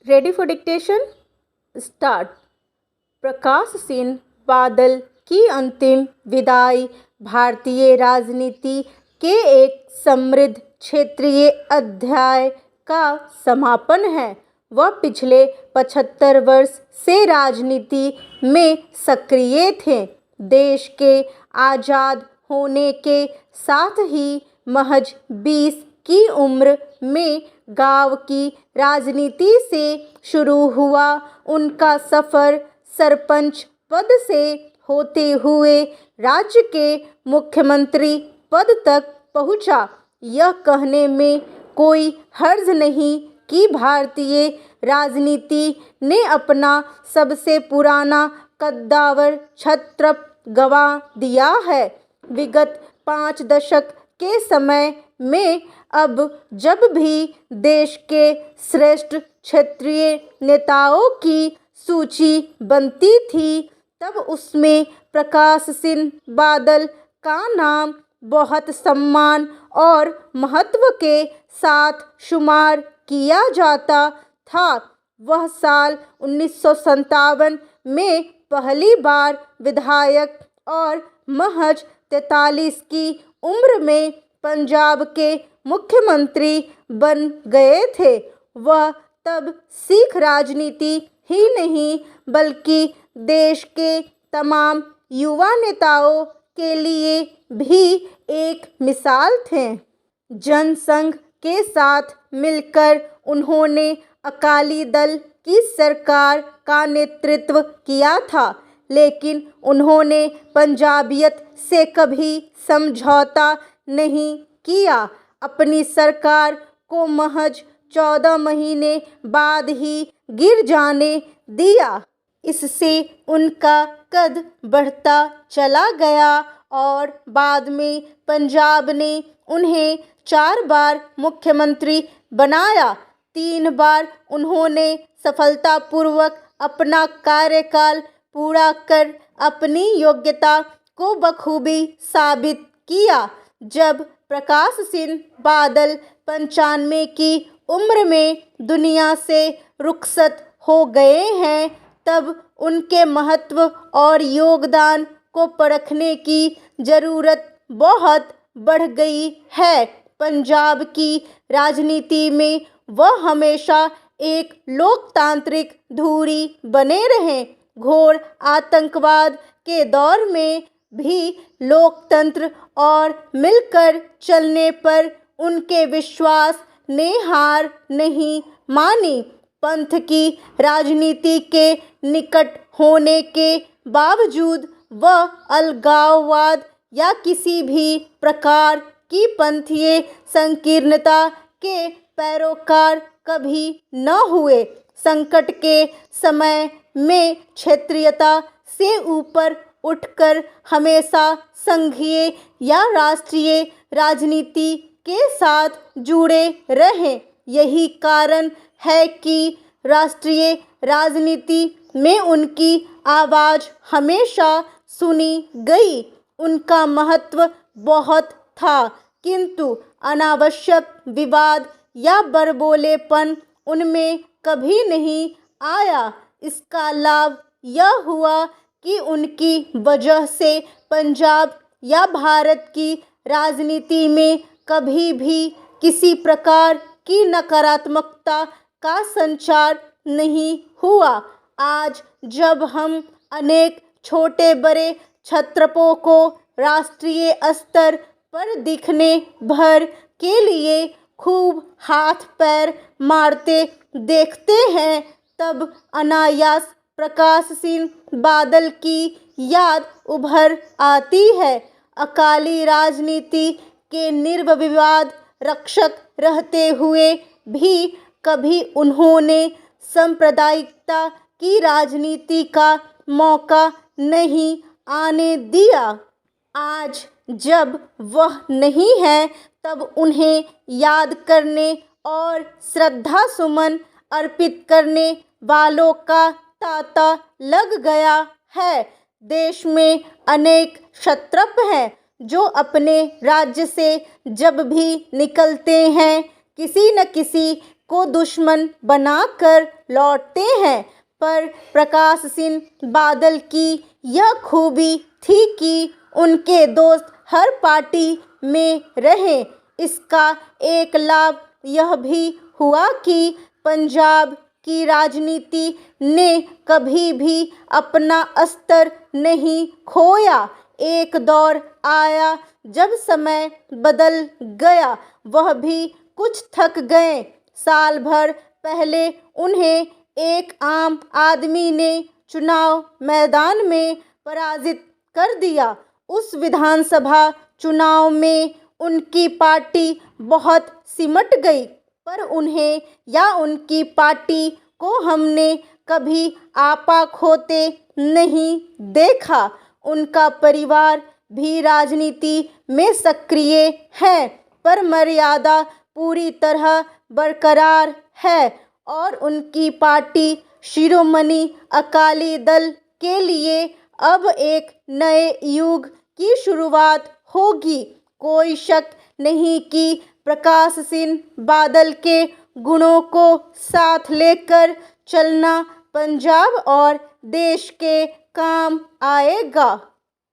Ready for dictation? Start. Prakash Singh Badal की अंतिम विदाई भारतीय राजनीति के एक समृद्ध क्षेत्रीय अध्याय का समापन है। वह पिछले 75 वर्ष से राजनीति में सक्रिय थे। देश के आज़ाद होने के साथ ही महज 20 की उम्र में गांव की राजनीति से शुरू हुआ उनका सफ़र सरपंच पद से होते हुए राज्य के मुख्यमंत्री पद तक पहुंचा। यह कहने में कोई हर्ज नहीं कि भारतीय राजनीति ने अपना सबसे पुराना कद्दावर छत्र गंवा दिया है। विगत 5 दशक के समय में अब जब भी देश के श्रेष्ठ क्षेत्रीय नेताओं की सूची बनती थी, तब उसमें प्रकाश सिंह बादल का नाम बहुत सम्मान और महत्व के साथ शुमार किया जाता था। वह साल 1957 में पहली बार विधायक और महज 43 की उम्र में पंजाब के मुख्यमंत्री बन गए थे। वह तब सिख राजनीति ही नहीं बल्कि देश के तमाम युवा नेताओं के लिए भी एक मिसाल थे। जनसंघ के साथ मिलकर उन्होंने अकाली दल की सरकार का नेतृत्व किया था, लेकिन उन्होंने पंजाबियत से कभी समझौता नहीं किया। अपनी सरकार को महज 14 महीने बाद ही गिर जाने दिया। इससे उनका कद बढ़ता चला गया और बाद में पंजाब ने उन्हें 4 बार मुख्यमंत्री बनाया। 3 बार उन्होंने सफलतापूर्वक अपना कार्यकाल पूरा कर अपनी योग्यता को बखूबी साबित किया। जब प्रकाश सिंह बादल 95 की उम्र में दुनिया से रुखसत हो गए हैं, तब उनके महत्व और योगदान को परखने की ज़रूरत बहुत बढ़ गई है। पंजाब की राजनीति में वह हमेशा एक लोकतांत्रिक धुरी बने रहे। घोर आतंकवाद के दौर में भी लोकतंत्र और मिलकर चलने पर उनके विश्वास ने हार नहीं मानी। पंथ की राजनीति के निकट होने के बावजूद वह अलगाववाद या किसी भी प्रकार की पंथीय संकीर्णता के पैरोकार कभी न हुए। संकट के समय में क्षेत्रीयता से ऊपर उठकर हमेशा संघीय या राष्ट्रीय राजनीति के साथ जुड़े रहे। यही कारण है कि राष्ट्रीय राजनीति में उनकी आवाज़ हमेशा सुनी गई। उनका महत्व बहुत था, किंतु अनावश्यक विवाद या बड़बोलेपन उनमें कभी नहीं आया। इसका लाभ यह हुआ कि उनकी वजह से पंजाब या भारत की राजनीति में कभी भी किसी प्रकार की नकारात्मकता का संचार नहीं हुआ। आज जब हम अनेक छोटे बड़े छत्रपों को राष्ट्रीय स्तर पर दिखने भर के लिए खूब हाथ पैर मारते देखते हैं, तब अनायास प्रकाश सिंह बादल की याद उभर आती है। अकाली राजनीति के निर्विवाद रक्षक रहते हुए भी कभी उन्होंने सांप्रदायिकता की राजनीति का मौका नहीं आने दिया। आज जब वह नहीं है, तब उन्हें याद करने और श्रद्धा सुमन अर्पित करने वालों का तांता लग गया है। देश में अनेक क्षत्रप हैं जो अपने राज्य से जब भी निकलते हैं, किसी न किसी को दुश्मन बनाकर लौटते हैं। पर प्रकाश सिंह बादल की यह खूबी थी कि उनके दोस्त हर पार्टी में रहे। इसका एक लाभ यह भी हुआ कि पंजाब की राजनीति ने कभी भी अपना स्तर नहीं खोया। एक दौर आया जब समय बदल गया, वह भी कुछ थक गए। साल भर पहले उन्हें एक आम आदमी ने चुनाव मैदान में पराजित कर दिया। उस विधानसभा चुनाव में उनकी पार्टी बहुत सिमट गई, पर उन्हें या उनकी पार्टी को हमने कभी आपा खोते नहीं देखा। उनका परिवार भी राजनीति में सक्रिय है, पर मर्यादा पूरी तरह बरकरार है और उनकी पार्टी शिरोमणि अकाली दल के लिए अब एक नए युग की शुरुआत होगी। कोई शक नहीं कि प्रकाश सिंह बादल के गुणों को साथ लेकर चलना पंजाब और देश के काम आएगा।